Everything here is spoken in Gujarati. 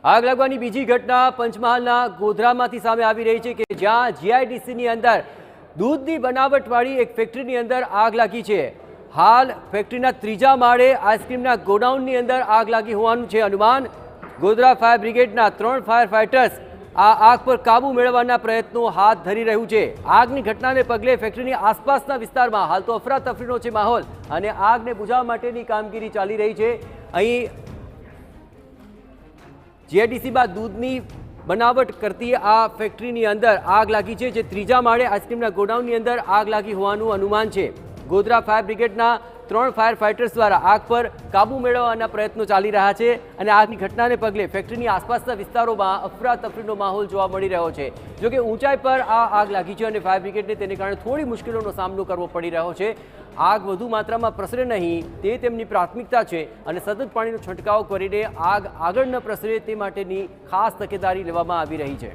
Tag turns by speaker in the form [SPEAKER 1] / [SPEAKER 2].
[SPEAKER 1] આગ લાગવાની બીજી ઘટના પંચમહાલના ગોધરામાંથી સામે આવી રહી છે કે જ્યાં જીઆઈડીસીની અંદર દૂધની બનાવટવાળી એક ફેક્ટરીની અંદર આગ લાગી છે। હાલ ફેક્ટરીના ત્રીજા માળે આઈસ્ક્રીમના ગોડાઉનની અંદર આગ લાગી હોવાનું છે અનુમાન। ગોધરા ફાયર બ્રિગેડના 3 ફાયર ફાઇટર્સ આ આગ પર કાબુ મેળવવાના પ્રયત્નો હાથ ધરી રહ્યું છે। આગની ઘટનાને પગલે ફેક્ટરીની આસપાસના વિસ્તારમાં હાલ તો અફરાતફરીનો છે માહોલ અને આગને બુઝાવવા માટેની કામગીરી ચાલી રહી છે। અહીં જીઆઈડીસીમાં દૂધની બનાવટ કરતી આ ફેક્ટરીની અંદર આગ લાગી છે, જે ત્રીજા માળે આઈસ્ક્રીમના ગોડાઉનની અંદર આગ લાગી હોવાનું અનુમાન છે। ગોધરા ફાયર બ્રિગેડના 3 ફાયર ફાઇટર્સ દ્વારા આગ પર કાબુ મેળવવાના પ્રયત્નો ચાલી રહ્યા છે અને આગની ઘટનાને પગલે ફેક્ટરીની આસપાસના વિસ્તારોમાં અફરાતફરીનો માહોલ જોવા મળી રહ્યો છે। જોકે ઊંચાઈ પર આ આગ લાગી છે અને ફાયર બ્રિગેડને તેને કારણે થોડી મુશ્કેલીઓનો સામનો કરવો પડી રહ્યો છે। આગ વધુ માત્રામાં પ્રસરે નહીં તે તેમની પ્રાથમિકતા છે અને સતત પાણીનો છંટકાવ કરીને આગ આગળ ન પ્રસરે તે માટેની ખાસ તકેદારી લેવામાં આવી રહી છે।